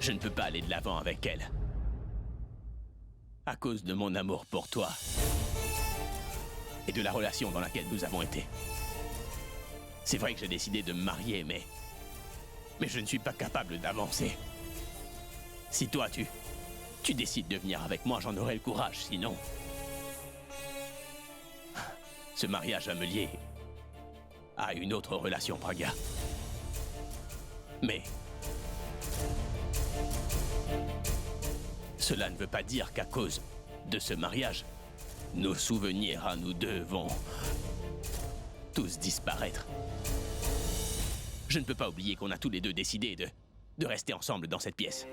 Je ne peux pas aller de l'avant avec elle. À cause de mon amour pour toi. Et de la relation dans laquelle nous avons été. C'est vrai que j'ai décidé de me marier, mais je ne suis pas capable d'avancer. Si toi, tu décides de venir avec moi, j'en aurai le courage, sinon... Ce mariage va me lier à une autre relation, Pragya. Mais... cela ne veut pas dire qu'à cause de ce mariage, nos souvenirs à nous deux vont tous disparaître. Je ne peux pas oublier qu'on a tous les deux décidé de rester ensemble dans cette pièce.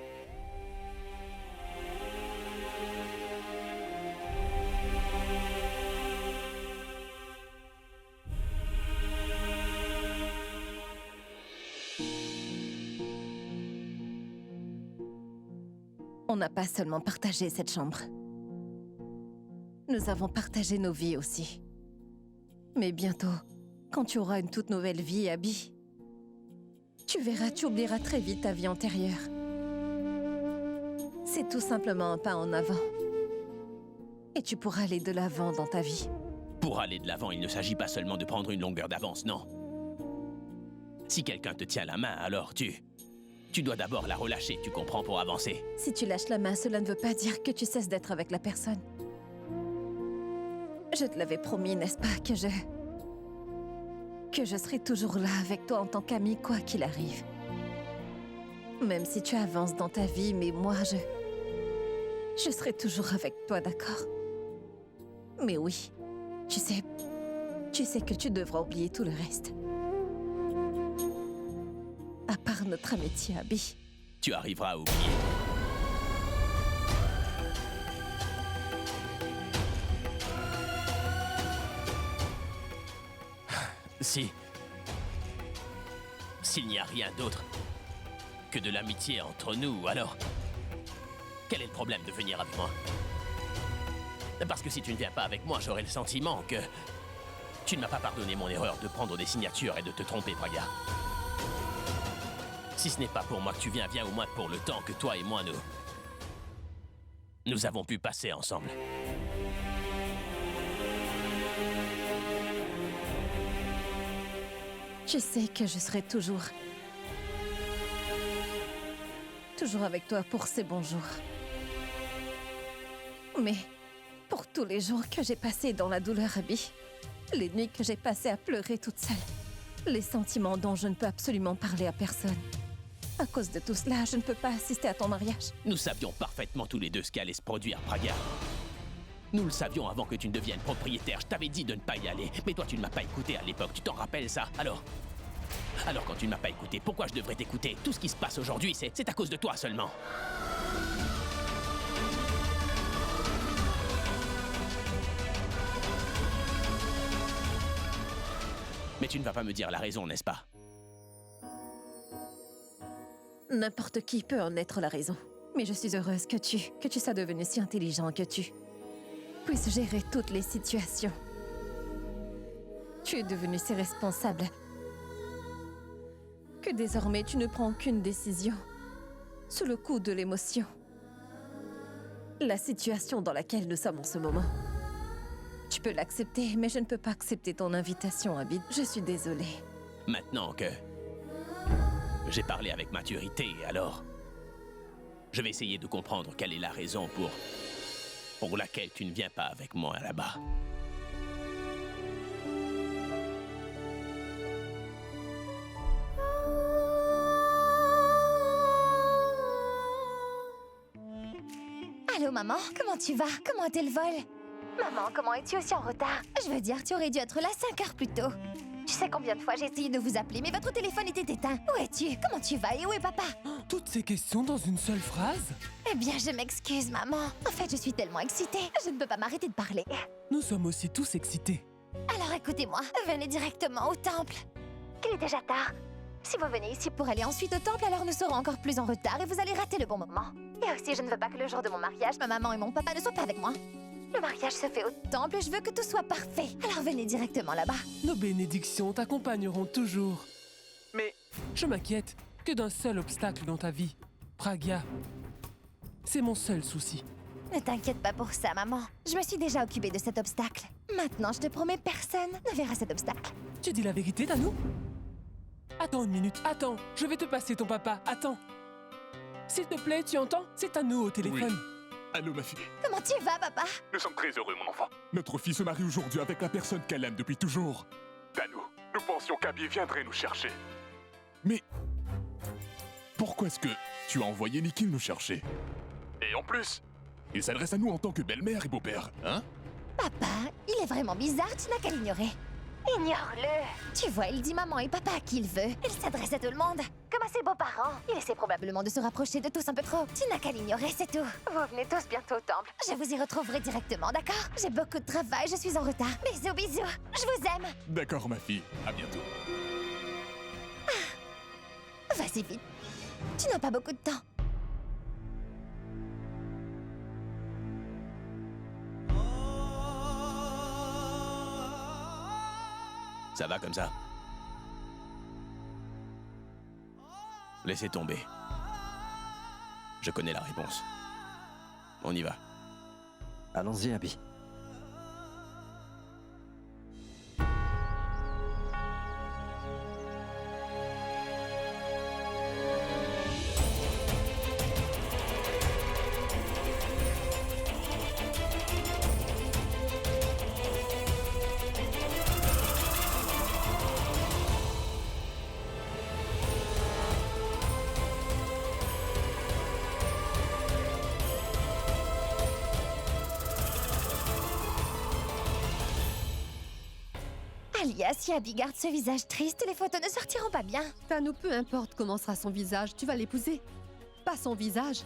On n'a pas seulement partagé cette chambre. Nous avons partagé nos vies aussi. Mais bientôt, quand tu auras une toute nouvelle vie, Abby, tu verras, tu oublieras très vite ta vie antérieure. C'est tout simplement un pas en avant. Et tu pourras aller de l'avant dans ta vie. Pour aller de l'avant, il ne s'agit pas seulement de prendre une longueur d'avance, non. Si quelqu'un te tient la main, alors tu dois d'abord la relâcher, tu comprends, pour avancer. Si tu lâches la main, cela ne veut pas dire que tu cesses d'être avec la personne. Je te l'avais promis, n'est-ce pas, que je serai toujours là avec toi en tant qu'amie, quoi qu'il arrive. Même si tu avances dans ta vie, mais moi, je serai toujours avec toi, d'accord? Mais oui, tu sais que tu devras oublier tout le reste. À part notre amitié, Abby. Tu arriveras à oublier. S'il n'y a rien d'autre que de l'amitié entre nous, alors quel est le problème de venir avec moi? Parce que si tu ne viens pas avec moi, j'aurai le sentiment que tu ne m'as pas pardonné mon erreur de prendre des signatures et de te tromper, Pragya. Si ce n'est pas pour moi que tu viens au moins pour le temps que toi et moi, nous avons pu passer ensemble. Je sais que je serai toujours avec toi pour ces bons jours. Mais pour tous les jours que j'ai passés dans la douleur, Abby, les nuits que j'ai passées à pleurer toute seule, les sentiments dont je ne peux absolument parler à personne. À cause de tout cela, je ne peux pas assister à ton mariage. Nous savions parfaitement tous les deux ce qui allait se produire, Pragya. Nous le savions avant que tu ne deviennes propriétaire. Je t'avais dit de ne pas y aller, mais toi tu ne m'as pas écouté à l'époque. Tu t'en rappelles ça? Alors quand tu ne m'as pas écouté, pourquoi je devrais t'écouter? Tout ce qui se passe aujourd'hui, c'est à cause de toi seulement. Mais tu ne vas pas me dire la raison, n'est-ce pas? N'importe qui peut en être la raison. Mais je suis heureuse que tu sois devenu si intelligent, que tu puisses gérer toutes les situations. Tu es devenu si responsable que désormais tu ne prends aucune décision sous le coup de l'émotion. La situation dans laquelle nous sommes en ce moment. Tu peux l'accepter, mais je ne peux pas accepter ton invitation, Abby. Je suis désolée. Maintenant que j'ai parlé avec maturité, alors je vais essayer de comprendre quelle est la raison pour laquelle tu ne viens pas avec moi là-bas. Allô maman, comment tu vas? Comment était le vol? Maman, comment es-tu aussi en retard? Je veux dire, tu aurais dû être là 5 heures plus tôt. Tu sais combien de fois j'ai essayé de vous appeler, mais votre téléphone était éteint. Où es-tu? Comment tu vas? Et où est papa? Toutes ces questions dans une seule phrase? Eh bien, je m'excuse, maman. En fait, je suis tellement excitée, je ne peux pas m'arrêter de parler. Nous sommes aussi tous excités. Alors écoutez-moi, venez directement au temple. Il est déjà tard. Si vous venez ici pour aller ensuite au temple, alors nous serons encore plus en retard et vous allez rater le bon moment. Et aussi, je ne veux pas que le jour de mon mariage, ma maman et mon papa ne soient pas avec moi. Le mariage se fait au temple et je veux que tout soit parfait. Alors venez directement là-bas. Nos bénédictions t'accompagneront toujours. Mais je m'inquiète que d'un seul obstacle dans ta vie. Pragya, c'est mon seul souci. Ne t'inquiète pas pour ça, maman. Je me suis déjà occupée de cet obstacle. Maintenant, je te promets, personne ne verra cet obstacle. Tu dis la vérité, Tanou? Attends une minute, attends, je vais te passer ton papa, attends. S'il te plaît, tu entends? C'est Tanou au téléphone. Allô, ma fille. Comment tu vas, papa? Nous sommes très heureux, mon enfant. Notre fille se marie aujourd'hui avec la personne qu'elle aime depuis toujours. Tanou, nous pensions qu'Abby viendrait nous chercher. Mais... pourquoi est-ce que tu as envoyé Nikhil nous chercher? Et en plus, il s'adresse à nous en tant que belle-mère et beau-père, hein? Papa, il est vraiment bizarre, tu n'as qu'à l'ignorer. Ignore-le. Tu vois, il dit maman et papa à qui il veut. Il s'adresse à tout le monde, comme à ses beaux-parents. Il essaie probablement de se rapprocher de tous un peu trop. Tu n'as qu'à l'ignorer, c'est tout. Vous venez tous bientôt au temple. Je vous y retrouverai directement, d'accord? J'ai beaucoup de travail, je suis en retard. Bisous, bisous. Je vous aime. D'accord, ma fille. À bientôt. Vas-y vite. Tu n'as pas beaucoup de temps. Ça va comme ça? Laissez tomber. Je connais la réponse. On y va. Allons-y, Abby. Alia, si Abby garde ce visage triste, les photos ne sortiront pas bien. Tanou, peu importe comment sera son visage, tu vas l'épouser. Pas son visage.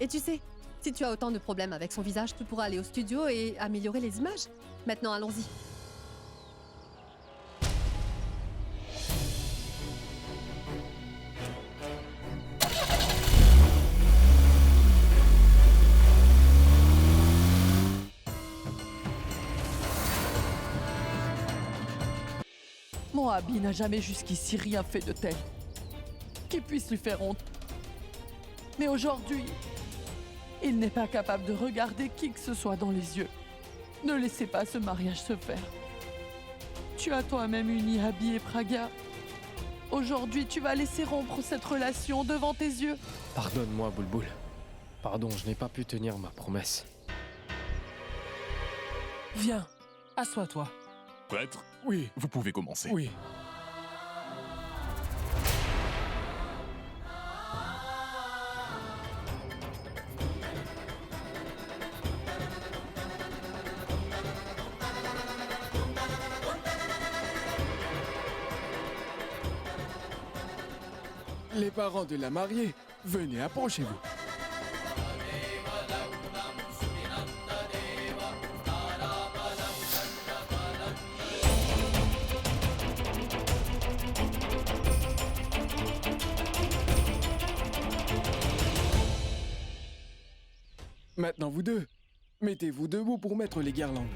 Et tu sais, si tu as autant de problèmes avec son visage, tu pourras aller au studio et améliorer les images. Maintenant, allons-y. Mon Abby n'a jamais jusqu'ici rien fait de tel qui puisse lui faire honte. Mais aujourd'hui, il n'est pas capable de regarder qui que ce soit dans les yeux. Ne laissez pas ce mariage se faire. Tu as toi-même uni Abby et Pragya. Aujourd'hui, tu vas laisser rompre cette relation devant tes yeux. Pardonne-moi, Boulboul. Pardon, je n'ai pas pu tenir ma promesse. Viens, assois-toi. Prêtre? Oui. Vous pouvez commencer. Oui. Les parents de la mariée, venez, approchez-vous. Maintenant, vous deux, mettez-vous debout pour mettre les guirlandes.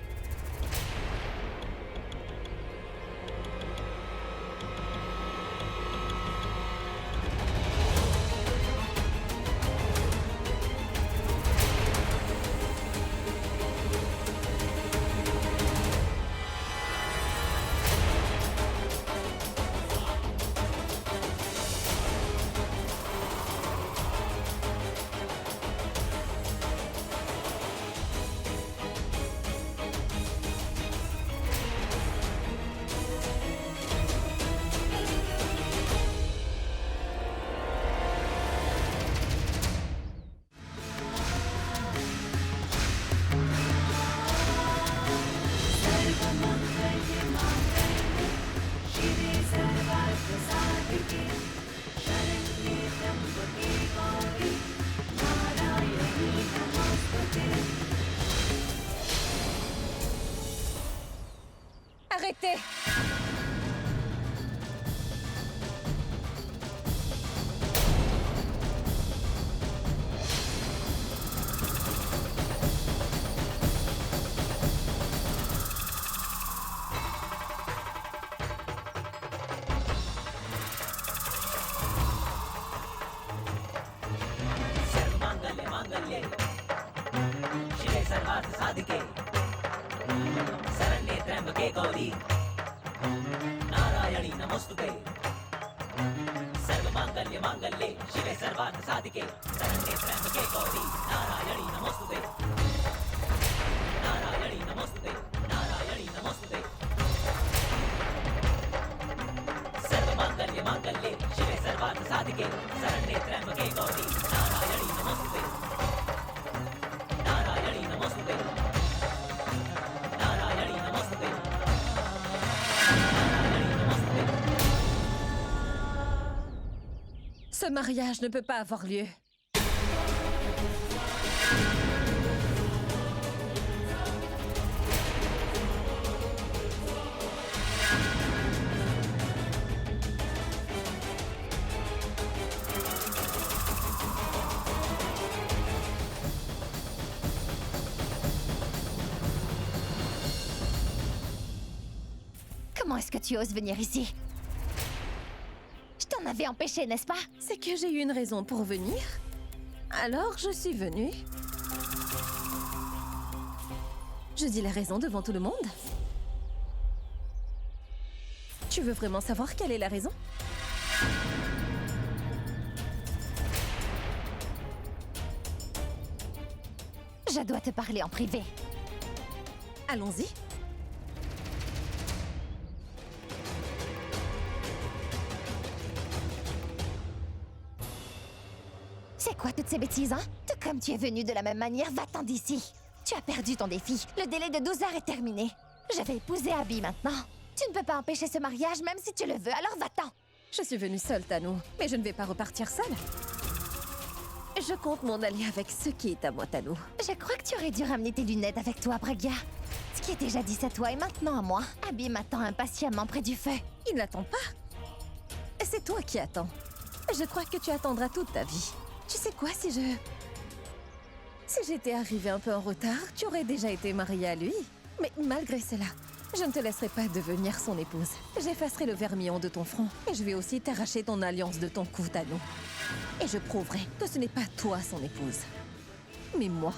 Arrêtez! साधिके शरण्ये त्र्यंबके गौरी नारायणी नमोस्तुते सर्वमांगल्ये मांगल्ये शिवे सर्वार्थ साधिके शरण्ये त्र्यंबके गौरी नारायणी नमोस्तुते नारायणी नमोस्तुते नारायणी नमोस्तुते सर्वमांगल्ये मांगल्ये शिवे सर्वार्थ साधिके शरण्ये त्र्यंबके गौरी नारायणी नमोस्तुते नारायणी नमोस्तुते नारायणी नमोस्तुते नारायणी नमोस्तुते. Ce mariage ne peut pas avoir lieu. Comment est-ce que tu oses venir ici? Je t'en avais empêché, n'est-ce pas? C'est que j'ai eu une raison pour venir. Alors je suis venue. Je dis la raison devant tout le monde. Tu veux vraiment savoir quelle est la raison? Je dois te parler en privé. Allons-y. C'est quoi toutes ces bêtises, hein? Tout comme tu es venu de la même manière, va-t'en d'ici. Tu as perdu ton défi. Le délai de 12 heures est terminé. Je vais épouser Abby maintenant. Tu ne peux pas empêcher ce mariage même si tu le veux, alors va-t'en. Je suis venue seule, Tano, mais je ne vais pas repartir seule. Je compte m'en aller avec ce qui est à moi, Tano. Je crois que tu aurais dû ramener tes lunettes avec toi, Bragia. Ce qui est déjà dit à toi est maintenant à moi. Abby m'attend impatiemment près du feu. Il n'attend pas. C'est toi qui attends. Je crois que tu attendras toute ta vie. Tu sais quoi, si j'étais arrivée un peu en retard, tu aurais déjà été mariée à lui. Mais malgré cela, je ne te laisserai pas devenir son épouse. J'effacerai le vermillon de ton front et je vais aussi t'arracher ton alliance de ton cou, Tano. Et je prouverai que ce n'est pas toi son épouse, mais moi.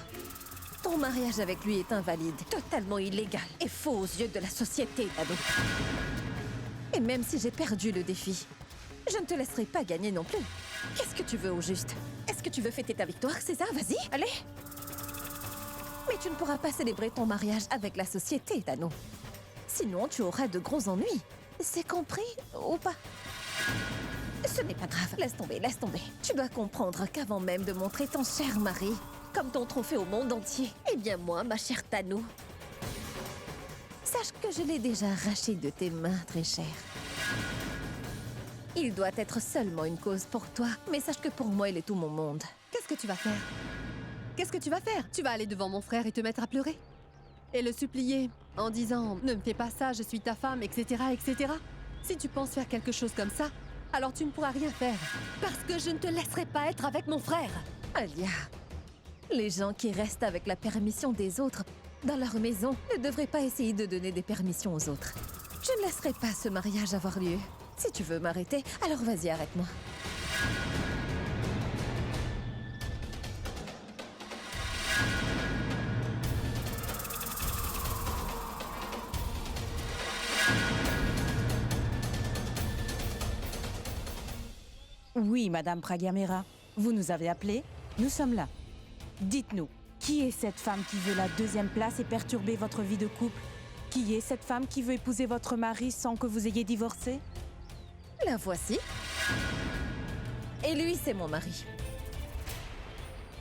Ton mariage avec lui est invalide, totalement illégal et faux aux yeux de la société, Tano. Et même si j'ai perdu le défi, je ne te laisserai pas gagner non plus. Qu'est-ce que tu veux au juste? Est-ce que tu veux fêter ta victoire, c'est ça? Vas-y, allez! Mais tu ne pourras pas célébrer ton mariage avec la société, Tano. Sinon, tu auras de gros ennuis. C'est compris ou pas? Ce n'est pas grave, laisse tomber, laisse tomber. Tu dois comprendre qu'avant même de montrer ton cher mari comme ton trophée au monde entier, eh bien moi, ma chère Tano, sache que je l'ai déjà arraché de tes mains, très chère. Il doit être seulement une cause pour toi, mais sache que pour moi, il est tout mon monde. Qu'est-ce que tu vas faire? Qu'est-ce que tu vas faire? Tu vas aller devant mon frère et te mettre à pleurer? Et le supplier en disant « Ne me fais pas ça, je suis ta femme, etc., etc. » Si tu penses faire quelque chose comme ça, alors tu ne pourras rien faire. Parce que je ne te laisserai pas être avec mon frère. Alia, les gens qui restent avec la permission des autres dans leur maison ne devraient pas essayer de donner des permissions aux autres. Je ne laisserai pas ce mariage avoir lieu. Si tu veux m'arrêter, alors vas-y, arrête-moi. Oui, Madame Pragamera, vous nous avez appelé, nous sommes là. Dites-nous, qui est cette femme qui veut la deuxième place et perturber votre vie de couple? Qui est cette femme qui veut épouser votre mari sans que vous ayez divorcé? La voici. Et lui, c'est mon mari.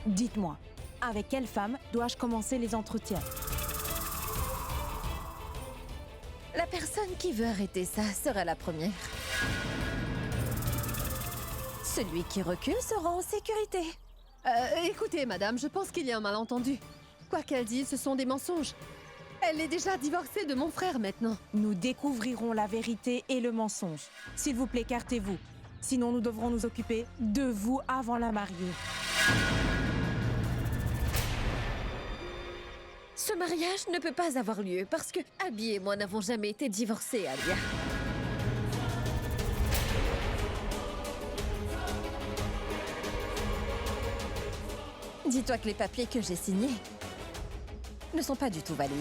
Dites-moi, avec quelle femme dois-je commencer les entretiens? La personne qui veut arrêter ça sera la première. Celui qui recule sera en sécurité. Écoutez, madame, je pense qu'il y a un malentendu. Quoi qu'elle dise, ce sont des mensonges. Elle est déjà divorcée de mon frère maintenant. Nous découvrirons la vérité et le mensonge. S'il vous plaît, écartez-vous. Sinon, nous devrons nous occuper de vous avant la mariée. Ce mariage ne peut pas avoir lieu parce que Abby et moi n'avons jamais été divorcés, Alia. Dis-toi que les papiers que j'ai signés ne sont pas du tout valides.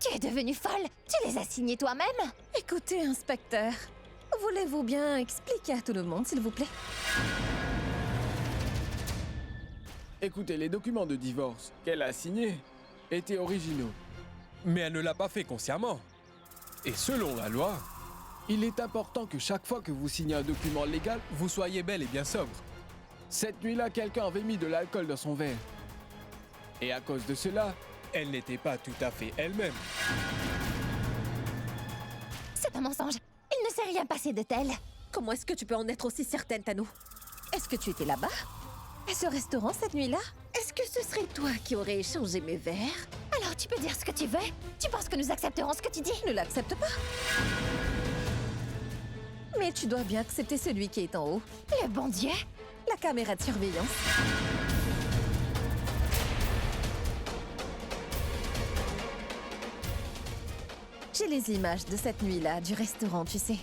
Tu es devenue folle. Tu les as signés toi-même? Écoutez, inspecteur, voulez-vous bien expliquer à tout le monde, s'il vous plaît? Écoutez, les documents de divorce qu'elle a signés étaient originaux. Mais elle ne l'a pas fait consciemment. Et selon la loi, Il est important que chaque fois que vous signez un document légal, vous soyez bel et bien sobre. cette nuit-là, quelqu'un avait mis de l'alcool dans son verre. Et à cause de cela, Elle n'était pas tout à fait elle-même. C'est un mensonge. Il ne s'est rien passé de tel. Comment est-ce que tu peux en être aussi certaine, Tanou? Est-ce que tu étais là-bas? À ce restaurant cette nuit-là? Est-ce que ce serait toi qui aurais échangé mes verres? Alors tu peux dire ce que tu veux? Tu penses que nous accepterons ce que tu dis? Ne l'accepte pas. Mais tu dois bien accepter celui qui est en haut. Le bon Dieu? La caméra de surveillance. J'ai les images de cette nuit-là, du restaurant, tu sais.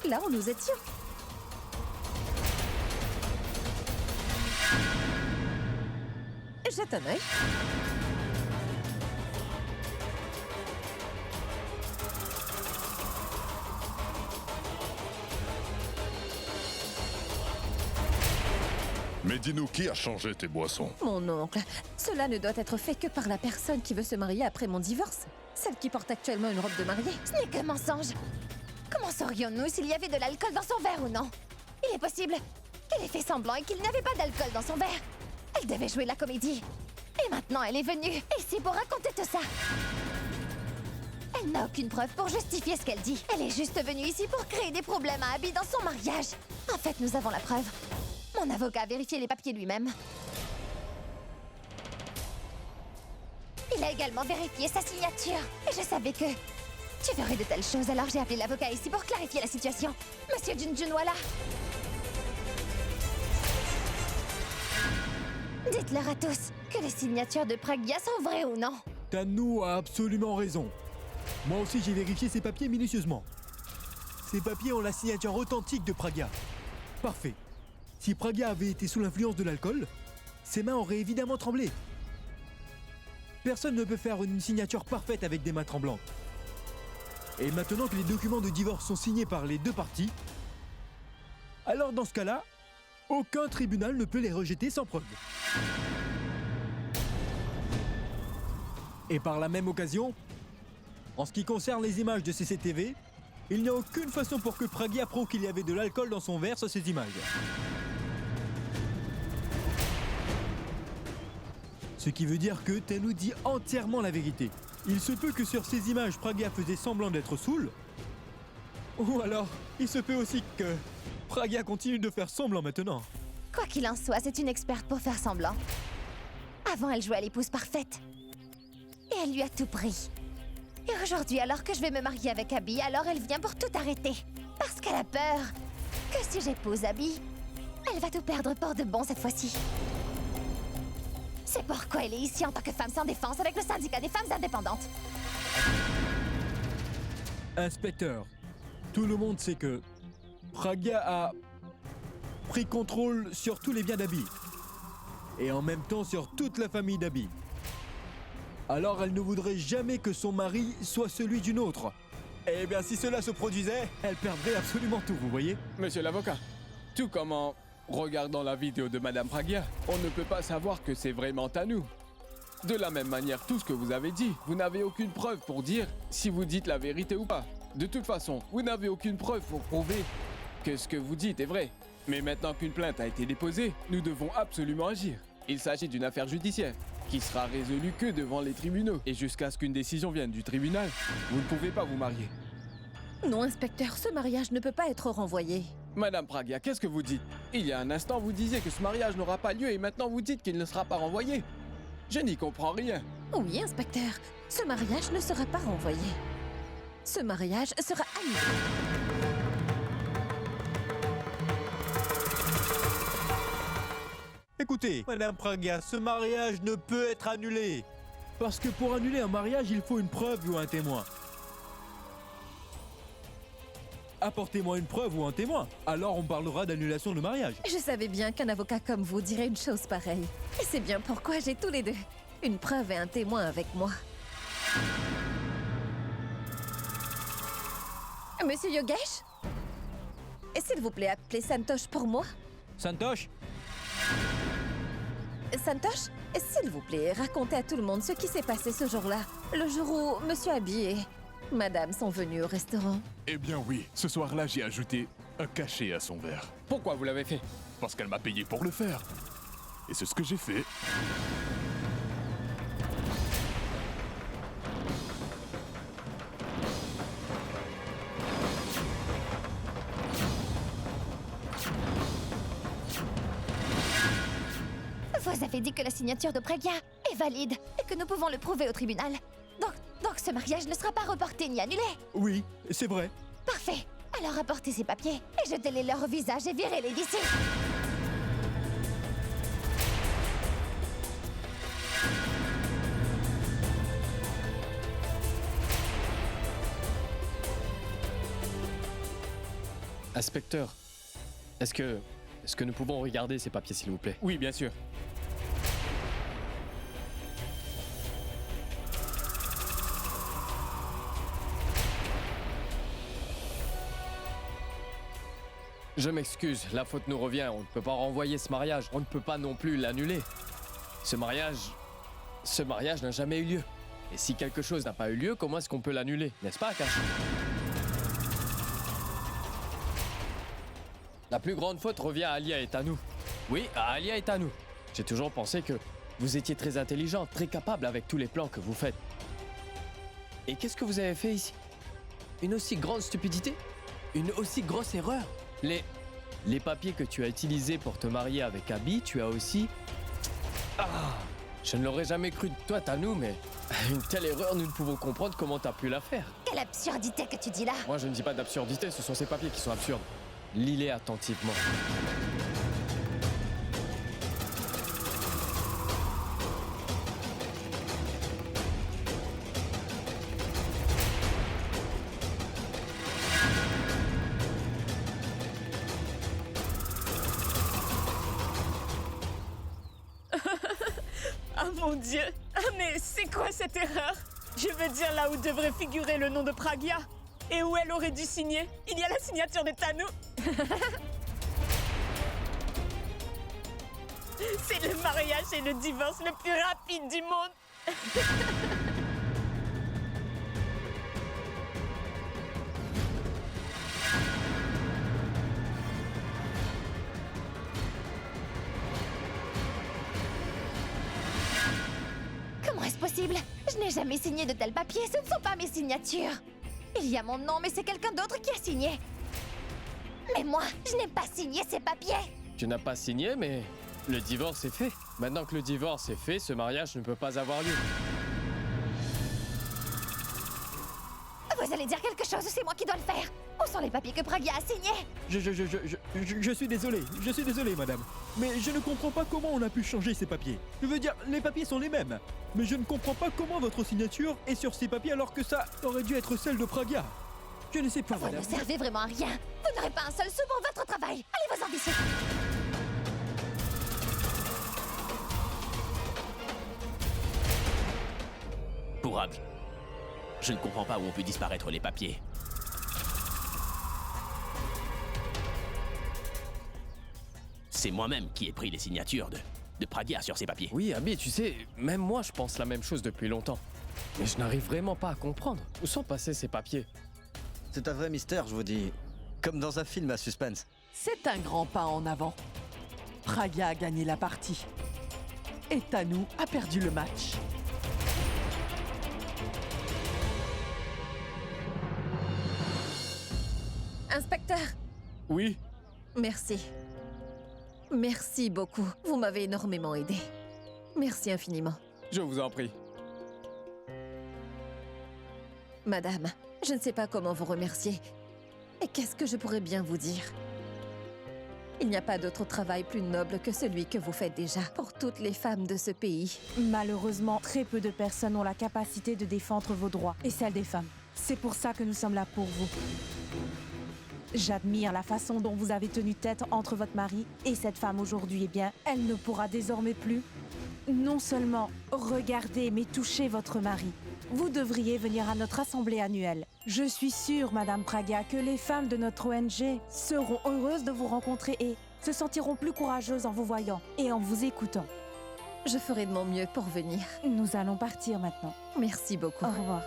Là où nous étions. Jette un œil. Mais dis-nous, qui a changé tes boissons? Mon oncle, cela ne doit être fait que par la personne qui veut se marier après mon divorce. Celle qui porte actuellement une robe de mariée. Ce n'est que mensonge. Comment saurions-nous s'il y avait de l'alcool dans son verre ou non? Il est possible qu'elle ait fait semblant et qu'il n'avait pas d'alcool dans son verre. Elle devait jouer la comédie. Et maintenant, elle est venue ici pour raconter tout ça. Elle n'a aucune preuve pour justifier ce qu'elle dit. Elle est juste venue ici pour créer des problèmes à Abby dans son mariage. En fait, nous avons la preuve. Mon avocat a vérifié les papiers lui-même. Il a également vérifié sa signature. Et je savais que tu ferais de telles choses, alors j'ai appelé l'avocat ici pour clarifier la situation. Monsieur Junjunwala. Dites-leur à tous que les signatures de Pragya sont vraies ou non. Tanou a absolument raison. Moi aussi, j'ai vérifié ces papiers minutieusement. Ces papiers ont la signature authentique de Pragya. Parfait. Si Pragya avait été sous l'influence de l'alcool, ses mains auraient évidemment tremblé. Personne ne peut faire une signature parfaite avec des mains tremblantes. Et maintenant que les documents de divorce sont signés par les deux parties, alors dans ce cas-là, aucun tribunal ne peut les rejeter sans preuve. Et par la même occasion, en ce qui concerne les images de CCTV, il n'y a aucune façon pour que Pragya prouve qu'il y avait de l'alcool dans son verre sur ces images. Ce qui veut dire que Tanou dit entièrement la vérité. Il se peut que sur ces images, Pragya faisait semblant d'être saoul. Ou alors, il se peut aussi que Pragya continue de faire semblant maintenant. Quoi qu'il en soit, c'est une experte pour faire semblant. Avant, elle jouait à l'épouse parfaite. Et elle lui a tout pris. Et aujourd'hui, alors que je vais me marier avec Abby, alors elle vient pour tout arrêter. Parce qu'elle a peur que si j'épouse Abby, elle va tout perdre pour de bon cette fois-ci. C'est pourquoi elle est ici en tant que femme sans défense avec le syndicat des femmes indépendantes. Inspecteur, tout le monde sait que Pragya a pris contrôle sur tous les biens d'Abby. Et en même temps sur toute la famille d'Abby. Alors elle ne voudrait jamais que son mari soit celui d'une autre. Eh bien si cela se produisait, elle perdrait absolument tout, vous voyez? Monsieur l'avocat, tout comme en regardant la vidéo de Madame Pragya, on ne peut pas savoir que c'est vraiment Tanou. De la même manière, tout ce que vous avez dit, vous n'avez aucune preuve pour dire si vous dites la vérité ou pas. De toute façon, vous n'avez aucune preuve pour prouver que ce que vous dites est vrai. Mais maintenant qu'une plainte a été déposée, nous devons absolument agir. Il s'agit d'une affaire judiciaire qui sera résolue que devant les tribunaux. Et jusqu'à ce qu'une décision vienne du tribunal, vous ne pouvez pas vous marier. Non, inspecteur, ce mariage ne peut pas être renvoyé. Madame Pragya, qu'est-ce que vous dites? Il y a un instant, vous disiez que ce mariage n'aura pas lieu et maintenant vous dites qu'il ne sera pas renvoyé. Je n'y comprends rien. Oui, inspecteur, ce mariage ne sera pas renvoyé. Ce mariage sera annulé. Écoutez, Madame Pragya, ce mariage ne peut être annulé. Parce que pour annuler un mariage, il faut une preuve ou un témoin. Apportez-moi une preuve ou un témoin. Alors on parlera d'annulation de mariage. Je savais bien qu'un avocat comme vous dirait une chose pareille. Et c'est bien pourquoi j'ai tous les deux. Une preuve et un témoin avec moi. Monsieur Yogesh? Et s'il vous plaît, appelez Santosh pour moi. Santosh? Santosh, s'il vous plaît, racontez à tout le monde ce qui s'est passé ce jour-là. Le jour où Monsieur Abby et Madame sont venus au restaurant. Eh bien oui, ce soir-là, j'ai ajouté un cachet à son verre. Pourquoi vous l'avez fait? Parce qu'elle m'a payé pour le faire. Et c'est ce que j'ai fait. Vous avez dit que la signature de Pragya est valide et que nous pouvons le prouver au tribunal. Donc ce mariage ne sera pas reporté ni annulé. Oui, c'est vrai. Parfait. Alors apportez ces papiers et jetez-les leur visage et virez-les d'ici. Inspecteur, est-ce que nous pouvons regarder ces papiers, s'il vous plaît? Oui, bien sûr. Je m'excuse, la faute nous revient. On ne peut pas renvoyer ce mariage. On ne peut pas non plus l'annuler. Ce mariage n'a jamais eu lieu. Et si quelque chose n'a pas eu lieu, comment est-ce qu'on peut l'annuler? N'est-ce pas, Akash? La plus grande faute revient à Alia et à nous. Oui, à Alia et à nous. J'ai toujours pensé que vous étiez très intelligent, très capable avec tous les plans que vous faites. Et qu'est-ce que vous avez fait ici? Une aussi grande stupidité? Une aussi grosse erreur? Les papiers que tu as utilisés pour te marier avec Abby, tu as aussi... Ah! Je ne l'aurais jamais cru de toi, Tanou, mais... Une telle erreur, nous ne pouvons comprendre comment tu as pu la faire. Quelle absurdité que tu dis là! Moi, je ne dis pas d'absurdité, ce sont ces papiers qui sont absurdes. Lis-les attentivement. Ah mon Dieu! Ah mais c'est quoi cette erreur? Je veux dire là où devrait figurer le nom de Pragya et où elle aurait dû signer. Il y a la signature de Tanou. C'est le mariage et le divorce le plus rapide du monde. Comment est-ce possible? Je n'ai jamais signé de tels papiers, ce ne sont pas mes signatures. Il y a mon nom, mais c'est quelqu'un d'autre qui a signé. Mais moi, je n'ai pas signé ces papiers. Tu n'as pas signé, mais le divorce est fait. Maintenant que le divorce est fait, ce mariage ne peut pas avoir lieu. Vous allez dire quelque chose, c'est moi qui dois le faire. Où sont les papiers que Pragya a signés? Je suis désolé, madame. Mais je ne comprends pas comment on a pu changer ces papiers. Je veux dire, les papiers sont les mêmes. Mais je ne comprends pas comment votre signature est sur ces papiers alors que ça aurait dû être celle de Pragya. Je ne sais pas, Vous madame. ne servez vraiment à rien. Vous n'aurez pas un seul sou pour votre travail. Allez-vous-en d'ici. Pour Abby, je ne comprends pas où on peut disparaître les papiers. C'est moi-même qui ai pris les signatures de Pragya sur ces papiers. Oui, Abby, tu sais, même moi je pense la même chose depuis longtemps. Mais je n'arrive vraiment pas à comprendre. Où sont passés ces papiers? C'est un vrai mystère, je vous dis. Comme dans un film à suspense. C'est un grand pas en avant. Pragya a gagné la partie. Et Tanou a perdu le match. Inspecteur, Oui? merci. Merci beaucoup. Vous m'avez énormément aidé. Merci infiniment. Je vous en prie. Madame, je ne sais pas comment vous remercier. Et qu'est-ce que je pourrais bien vous dire? Il n'y a pas d'autre travail plus noble que celui que vous faites déjà pour toutes les femmes de ce pays. Malheureusement, très peu de personnes ont la capacité de défendre vos droits et celles des femmes. C'est pour ça que nous sommes là pour vous. J'admire la façon dont vous avez tenu tête entre votre mari et cette femme aujourd'hui. Eh bien, elle ne pourra désormais plus non seulement regarder, mais toucher votre mari. Vous devriez venir à notre assemblée annuelle. Je suis sûre, Madame Pragya, que les femmes de notre ONG seront heureuses de vous rencontrer et se sentiront plus courageuses en vous voyant et en vous écoutant. Je ferai de mon mieux pour venir. Nous allons partir maintenant. Merci beaucoup. Au revoir.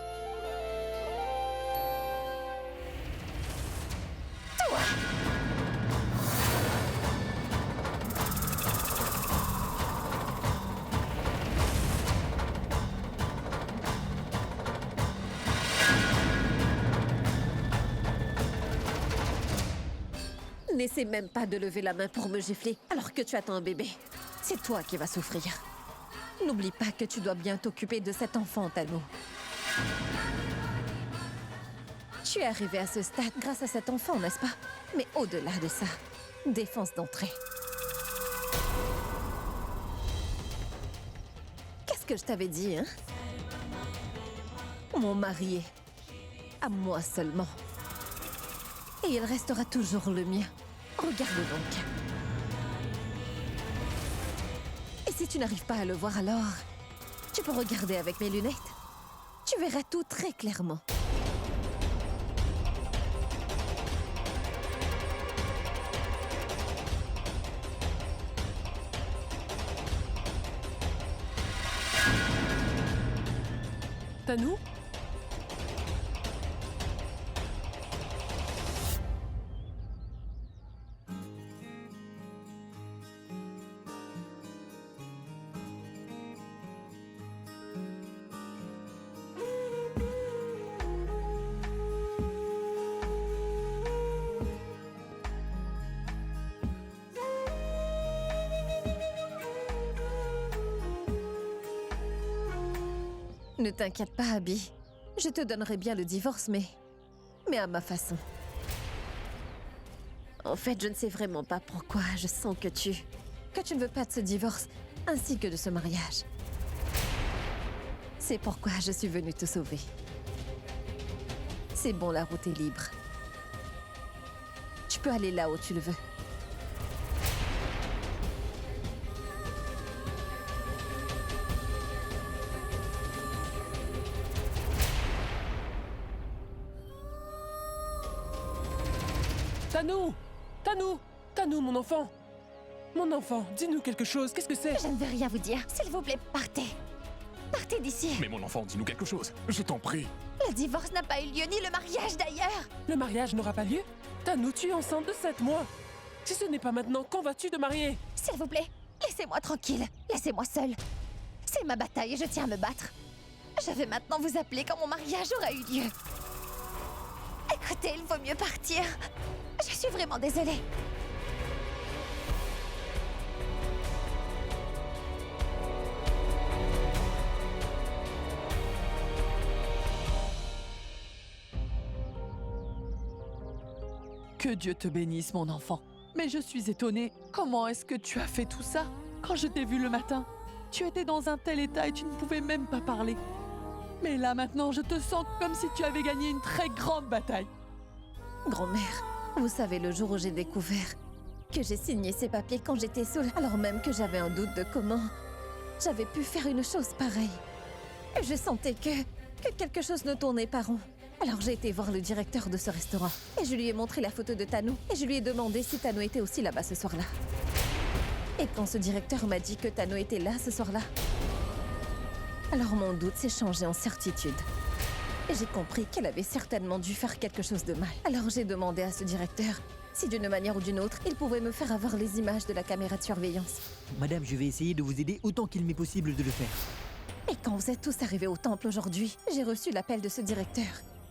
N'essaie même pas de lever la main pour me gifler alors que tu attends un bébé. C'est toi qui vas souffrir. N'oublie pas que tu dois bien t'occuper de cet enfant, Tano. Tu es arrivé à ce stade grâce à cet enfant, n'est-ce pas? Mais au-delà de ça, défense d'entrée. Qu'est-ce que je t'avais dit, hein? Mon mari est à moi seulement. Et il restera toujours le mien. Regarde donc. Et si tu n'arrives pas à le voir alors, tu peux regarder avec mes lunettes. Tu verras tout très clairement. Tanou? Ne t'inquiète pas, Abby. Je te donnerai bien le divorce, mais à ma façon. En fait, je ne sais vraiment pas pourquoi je sens que tu ne veux pas de ce divorce, ainsi que de ce mariage. C'est pourquoi je suis venue te sauver. C'est bon, la route est libre. Tu peux aller là où tu le veux. Tanou! Tanou! Tanou, mon enfant! Mon enfant, dis-nous quelque chose, qu'est-ce que c'est? Je ne veux rien vous dire. S'il vous plaît, partez. Partez d'ici. Mais mon enfant, dis-nous quelque chose. Je t'en prie. Le divorce n'a pas eu lieu, ni le mariage d'ailleurs. Le mariage n'aura pas lieu? Tanou, tu es enceinte de 7 mois. Si ce n'est pas maintenant, quand vas-tu te marier? S'il vous plaît, laissez-moi tranquille. Laissez-moi seule. C'est ma bataille et je tiens à me battre. Je vais maintenant vous appeler quand mon mariage aura eu lieu. Écoutez, il vaut mieux partir. Je suis vraiment désolée. Que Dieu te bénisse, mon enfant. Mais je suis étonnée. Comment est-ce que tu as fait tout ça? Quand je t'ai vu le matin, tu étais dans un tel état et tu ne pouvais même pas parler. Mais là, maintenant, je te sens comme si tu avais gagné une très grande bataille. Grand-mère, vous savez, le jour où j'ai découvert que j'ai signé ces papiers quand j'étais seule, alors même que j'avais un doute de comment j'avais pu faire une chose pareille. Je sentais que quelque chose ne tournait pas rond. Alors j'ai été voir le directeur de ce restaurant et je lui ai montré la photo de Tanou et je lui ai demandé si Tanou était aussi là-bas ce soir-là. Et quand ce directeur m'a dit que Tanou était là ce soir-là, alors mon doute s'est changé en certitude. Et j'ai compris qu'elle avait certainement dû faire quelque chose de mal. Alors j'ai demandé à ce directeur si d'une manière ou d'une autre, il pouvait me faire avoir les images de la caméra de surveillance. Madame, je vais essayer de vous aider autant qu'il m'est possible de le faire. Et quand vous êtes tous arrivés au temple aujourd'hui, j'ai reçu l'appel de ce directeur.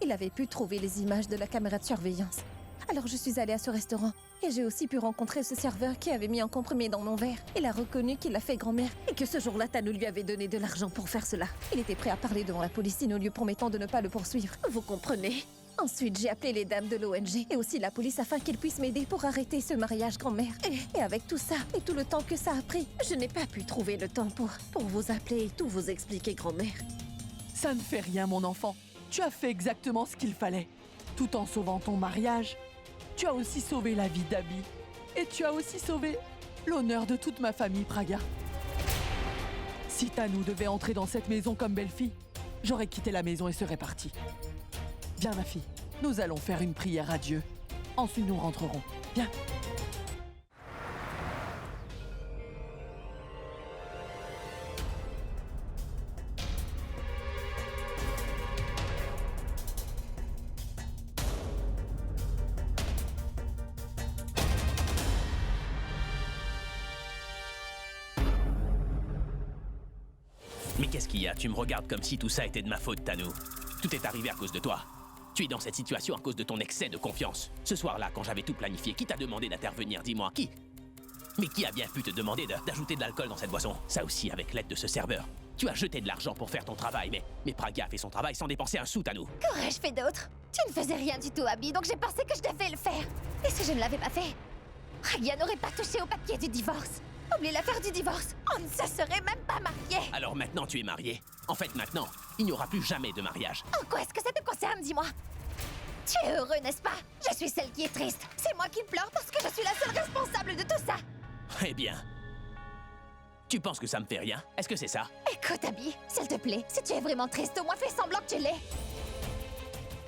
Il avait pu trouver les images de la caméra de surveillance. Alors je suis allée à ce restaurant et j'ai aussi pu rencontrer ce serveur qui avait mis un comprimé dans mon verre. Il a reconnu qu'il l'a fait grand-mère et que ce jour-là, Tanou lui avait donné de l'argent pour faire cela. Il était prêt à parler devant la police, nous lui promettant de ne pas le poursuivre. Vous comprenez? Ensuite, j'ai appelé les dames de l'ONG et aussi la police afin qu'ils puissent m'aider pour arrêter ce mariage grand-mère. Et avec tout ça et tout le temps que ça a pris, je n'ai pas pu trouver le temps pour vous appeler et tout vous expliquer, grand-mère. Ça ne fait rien, mon enfant. Tu as fait exactement ce qu'il fallait. Tout en sauvant ton mariage tu as aussi sauvé la vie d'Abby. Et tu as aussi sauvé l'honneur de toute ma famille, Pragya. Si Tanu devait entrer dans cette maison comme belle-fille, j'aurais quitté la maison et serais partie. Viens, ma fille, nous allons faire une prière à Dieu. Ensuite, nous rentrerons. Viens. Mais qu'est-ce qu'il y a? Tu me regardes comme si tout ça était de ma faute, Tanu. Tout est arrivé à cause de toi. Tu es dans cette situation à cause de ton excès de confiance. Ce soir-là, quand j'avais tout planifié, qui t'a demandé d'intervenir? Dis-moi, qui? Mais qui a bien pu te demander d'ajouter de l'alcool dans cette boisson? Ça aussi avec l'aide de ce serveur. Tu as jeté de l'argent pour faire ton travail, mais Pragya a fait son travail sans dépenser un sou, Tanu. Qu'aurais-je fait d'autre? Tu ne faisais rien du tout, Abby, donc j'ai pensé que je devais le faire. Et si je ne l'avais pas fait, Pragya n'aurait pas touché au papier du divorce. Oublie l'affaire du divorce. On ne se serait même pas mariés. Alors maintenant tu es marié. En fait maintenant, il n'y aura plus jamais de mariage. En quoi est-ce que ça te concerne, dis-moi? Tu es heureux, n'est-ce pas? Je suis celle qui est triste. C'est moi qui pleure parce que je suis la seule responsable de tout ça. Eh bien... Tu penses que ça me fait rien? Est-ce que c'est ça? Écoute, Abby, s'il te plaît, si tu es vraiment triste, au moins fais semblant que tu l'es.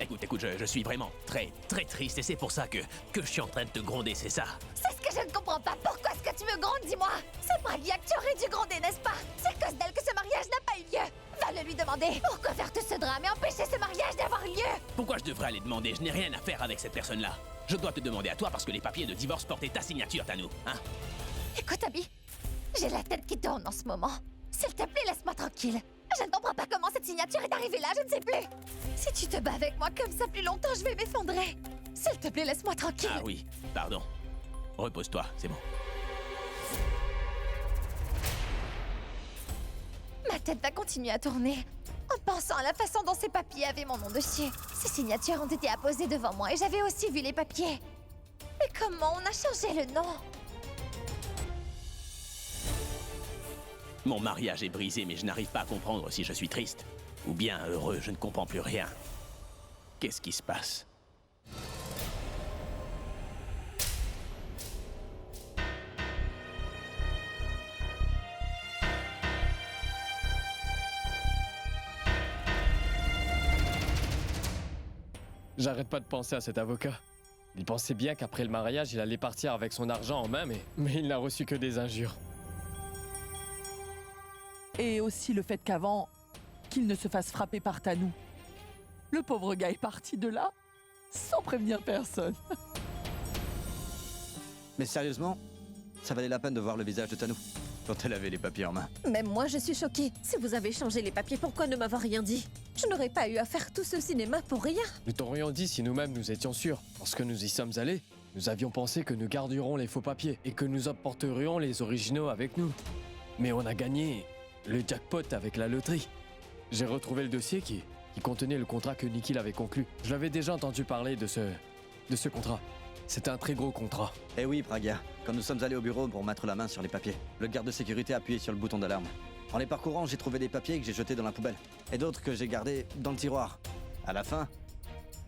Écoute, je suis vraiment très triste et c'est pour ça que je suis en train de te gronder, c'est ça? C'est ce que je ne comprends pas. Pourquoi est-ce que tu me grondes, dis-moi? C'est Pragya que tu aurais dû gronder, n'est-ce pas? C'est à cause d'elle que ce mariage n'a pas eu lieu. Va le lui demander. Pourquoi faire tout ce drame et empêcher ce mariage d'avoir lieu? Pourquoi je devrais aller demander? Je n'ai rien à faire avec cette personne-là. Je dois te demander à toi parce que les papiers de divorce portaient ta signature, Tanu, hein? Écoute, Abby, j'ai la tête qui tourne en ce moment. S'il te plaît, laisse-moi tranquille. Je ne comprends pas comment cette signature est arrivée là, je ne sais plus. Si tu te bats avec moi comme ça plus longtemps, je vais m'effondrer. S'il te plaît, laisse-moi tranquille. Ah oui, pardon. Repose-toi, c'est bon. Ma tête va continuer à tourner en pensant à la façon dont ces papiers avaient mon nom dessus. Ces signatures ont été apposées devant moi et j'avais aussi vu les papiers. Mais comment on a changé le nom? Mon mariage est brisé, mais je n'arrive pas à comprendre si je suis triste. Ou bien heureux, je ne comprends plus rien. Qu'est-ce qui se passe? J'arrête pas de penser à cet avocat. Il pensait bien qu'après le mariage, il allait partir avec son argent en main, mais il n'a reçu que des injures. Et aussi le fait qu'avant, qu'il ne se fasse frapper par Tanu. Le pauvre gars est parti de là, sans prévenir personne. Mais sérieusement, ça valait la peine de voir le visage de Tanu quand elle avait les papiers en main. Même moi, je suis choquée. Si vous avez changé les papiers, pourquoi ne m'avoir rien dit? Je n'aurais pas eu à faire tout ce cinéma pour rien. Nous t'aurions dit si nous-mêmes nous étions sûrs. Lorsque nous y sommes allés, nous avions pensé que nous garderons les faux papiers et que nous apporterions les originaux avec nous. Mais on a gagné le jackpot avec la loterie. J'ai retrouvé le dossier qui contenait le contrat que Nikhil avait conclu. Je l'avais déjà entendu parler de ce contrat. C'était un très gros contrat. Eh oui, Pragya. Quand nous sommes allés au bureau pour mettre la main sur les papiers, le garde de sécurité a appuyé sur le bouton d'alarme. En les parcourant, j'ai trouvé des papiers que j'ai jetés dans la poubelle. Et d'autres que j'ai gardés dans le tiroir. À la fin,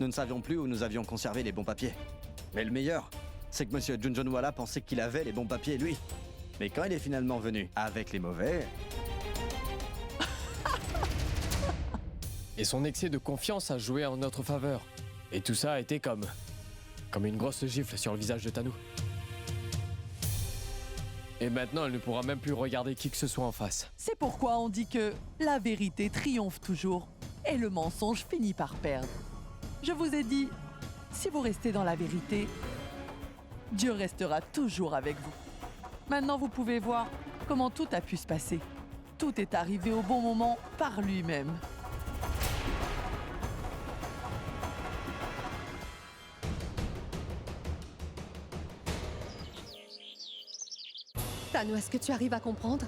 nous ne savions plus où nous avions conservé les bons papiers. Mais le meilleur, c'est que Monsieur Junjunwala pensait qu'il avait les bons papiers, lui. Mais quand il est finalement venu avec les mauvais... Et son excès de confiance a joué en notre faveur. Et tout ça a été comme une grosse gifle sur le visage de Tanu. Et maintenant, elle ne pourra même plus regarder qui que ce soit en face. C'est pourquoi on dit que la vérité triomphe toujours et le mensonge finit par perdre. Je vous ai dit, si vous restez dans la vérité, Dieu restera toujours avec vous. Maintenant, vous pouvez voir comment tout a pu se passer. Tout est arrivé au bon moment par lui-même. Tanu, est-ce que tu arrives à comprendre?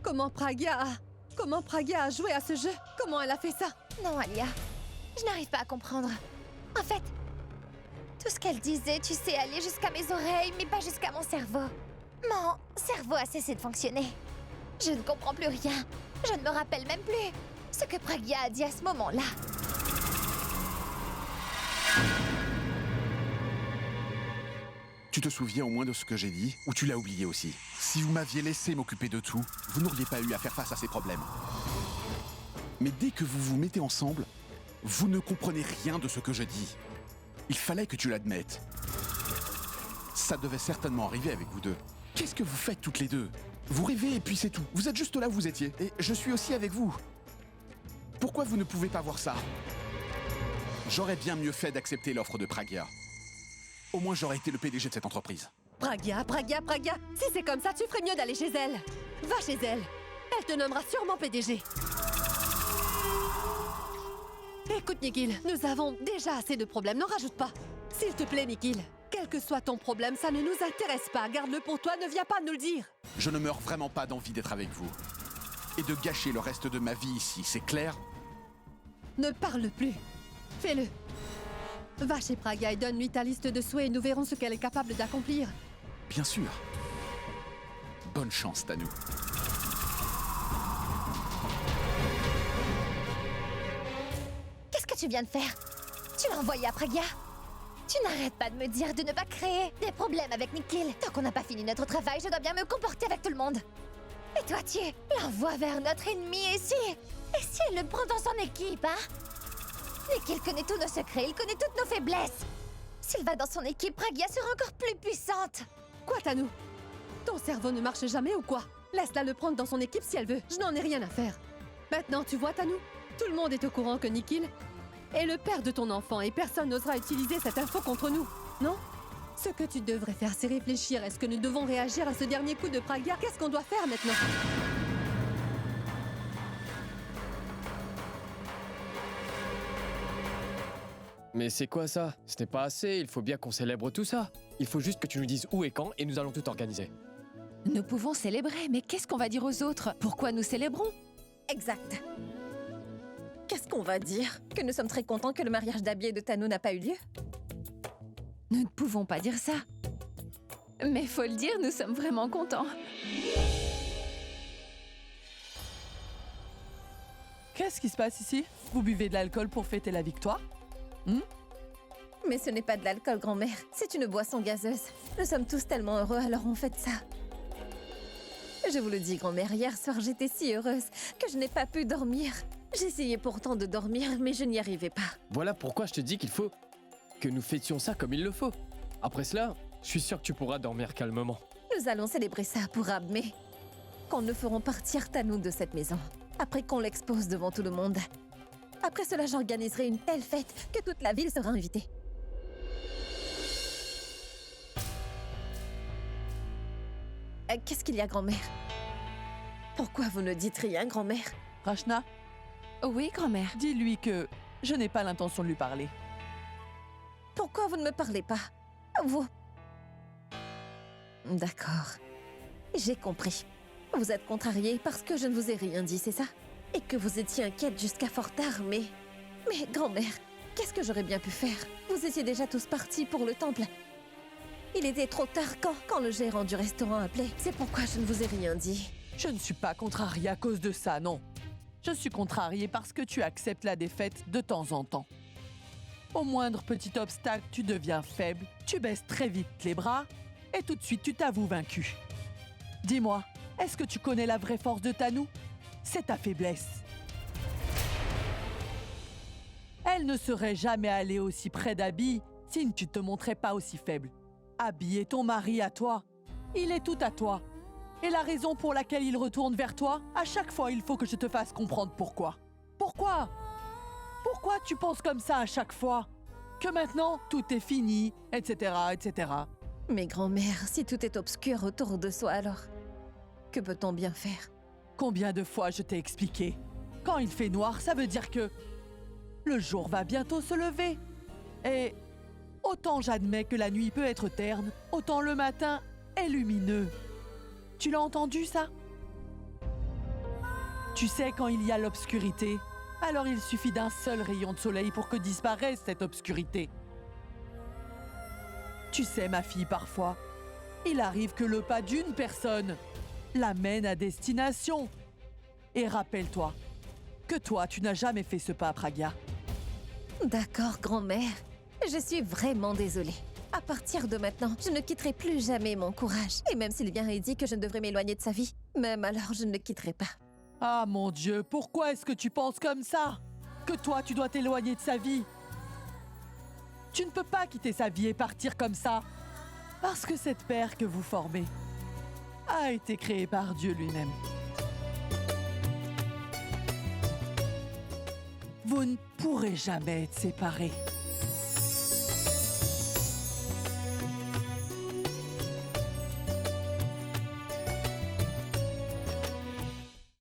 Comment Pragya a joué à ce jeu? Comment elle a fait ça? Non, Alia. Je n'arrive pas à comprendre. En fait, tout ce qu'elle disait, tu sais, allait jusqu'à mes oreilles, mais pas jusqu'à mon cerveau. Mon cerveau a cessé de fonctionner. Je ne comprends plus rien. Je ne me rappelle même plus ce que Pragya a dit à ce moment-là. te souviens au moins de ce que j'ai dit, ou tu l'as oublié aussi? Si vous m'aviez laissé m'occuper de tout, vous n'auriez pas eu à faire face à ces problèmes. Mais dès que vous vous mettez ensemble, vous ne comprenez rien de ce que je dis. Il fallait que tu l'admettes. Ça devait certainement arriver avec vous deux. Qu'est-ce que vous faites toutes les deux? Vous rêvez et puis c'est tout. Vous êtes juste là où vous étiez. Et je suis aussi avec vous. Pourquoi vous ne pouvez pas voir ça? J'aurais bien mieux fait d'accepter l'offre de Pragya. Au moins j'aurais été le PDG de cette entreprise. Pragya. Si c'est comme ça, tu ferais mieux d'aller chez elle. Va chez elle. Elle te nommera sûrement PDG. Écoute, Nikhil, nous avons déjà assez de problèmes, n'en rajoute pas. S'il te plaît, Nikhil, quel que soit ton problème, ça ne nous intéresse pas. Garde-le pour toi, ne viens pas nous le dire. Je ne meurs vraiment pas d'envie d'être avec vous. Et de gâcher le reste de ma vie ici, c'est clair? Ne parle plus. Fais-le. Va chez Pragya et donne-lui ta liste de souhaits et nous verrons ce qu'elle est capable d'accomplir. Bien sûr. Bonne chance, Tanu. Qu'est-ce que tu viens de faire? Tu l'as envoyé à Pragya? Tu n'arrêtes pas de me dire de ne pas créer des problèmes avec Nikhil. Tant qu'on n'a pas fini notre travail, je dois bien me comporter avec tout le monde. Et toi, tu l'envoies vers notre ennemi et si elle le prend dans son équipe, hein? Nikhil connaît tous nos secrets, il connaît toutes nos faiblesses. S'il va dans son équipe, Pragya sera encore plus puissante. Quoi, Tanu? Ton cerveau ne marche jamais ou quoi? Laisse-la le prendre dans son équipe si elle veut. Je n'en ai rien à faire. Maintenant, tu vois, Tanu? Tout le monde est au courant que Nikhil est le père de ton enfant et personne n'osera utiliser cette info contre nous, non? Ce que tu devrais faire, c'est réfléchir. Est-ce que nous devons réagir à ce dernier coup de Pragya? Qu'est-ce qu'on doit faire maintenant? Mais c'est quoi ça? Ce n'est pas assez, il faut bien qu'on célèbre tout ça. Il faut juste que tu nous dises où et quand et nous allons tout organiser. Nous pouvons célébrer, mais qu'est-ce qu'on va dire aux autres? Pourquoi nous célébrons? Exact. Qu'est-ce qu'on va dire? Que nous sommes très contents que le mariage d'Abby et de Tanu n'a pas eu lieu? Nous ne pouvons pas dire ça. Mais faut le dire, nous sommes vraiment contents. Qu'est-ce qui se passe ici? Vous buvez de l'alcool pour fêter la victoire? Mais ce n'est pas de l'alcool, grand-mère. C'est une boisson gazeuse. Nous sommes tous tellement heureux, alors on fête ça. Je vous le dis, grand-mère, hier soir, j'étais si heureuse que je n'ai pas pu dormir. J'essayais pourtant de dormir, mais je n'y arrivais pas. Voilà pourquoi je te dis qu'il faut que nous fêtions ça comme il le faut. Après cela, je suis sûr que tu pourras dormir calmement. Nous allons célébrer ça pour Abmé. Quand nous ferons partir Tanu de cette maison. Après qu'on l'expose devant tout le monde. Après cela, j'organiserai une telle fête que toute la ville sera invitée. Qu'est-ce qu'il y a, grand-mère? Pourquoi vous ne dites rien, grand-mère? Rachna? Oui, grand-mère. Dis-lui que je n'ai pas l'intention de lui parler. Pourquoi vous ne me parlez pas? Vous... D'accord. J'ai compris. Vous êtes contrarié parce que je ne vous ai rien dit, c'est ça? Et que vous étiez inquiète jusqu'à fort tard, mais... Mais, grand-mère, qu'est-ce que j'aurais bien pu faire? Vous étiez déjà tous partis pour le temple. Il était trop tard quand le gérant du restaurant appelait. C'est pourquoi je ne vous ai rien dit. Je ne suis pas contrariée à cause de ça, non. Je suis contrariée parce que tu acceptes la défaite de temps en temps. Au moindre petit obstacle, tu deviens faible, tu baisses très vite les bras, et tout de suite, tu t'avoues vaincu. Dis-moi, est-ce que tu connais la vraie force de Tanu? C'est ta faiblesse. Elle ne serait jamais allée aussi près d'Abby si tu ne te montrais pas aussi faible. Abby est ton mari à toi. Il est tout à toi. Et la raison pour laquelle il retourne vers toi, à chaque fois, il faut que je te fasse comprendre pourquoi. Pourquoi? Pourquoi tu penses comme ça à chaque fois? Que maintenant, tout est fini, etc., etc. Mais grand-mère, si tout est obscur autour de soi, alors... Que peut-on bien faire? Combien de fois je t'ai expliqué? Quand il fait noir, ça veut dire que... le jour va bientôt se lever. Et... autant j'admets que la nuit peut être terne, autant le matin est lumineux. Tu l'as entendu, ça? Tu sais, quand il y a l'obscurité, alors il suffit d'un seul rayon de soleil pour que disparaisse cette obscurité. Tu sais, ma fille, parfois, il arrive que le pas d'une personne l'amène à destination. Et rappelle-toi que toi, tu n'as jamais fait ce pas à Pragya. D'accord, grand-mère. Je suis vraiment désolée. À partir de maintenant, je ne quitterai plus jamais mon courage. Et même s'il vient et dit que je ne devrais m'éloigner de sa vie, même alors je ne le quitterai pas. Ah mon Dieu, pourquoi est-ce que tu penses comme ça? Que toi, tu dois t'éloigner de sa vie? Tu ne peux pas quitter sa vie et partir comme ça. Parce que cette paire que vous formez a été créée par Dieu lui-même. Vous ne pourrez jamais être séparés.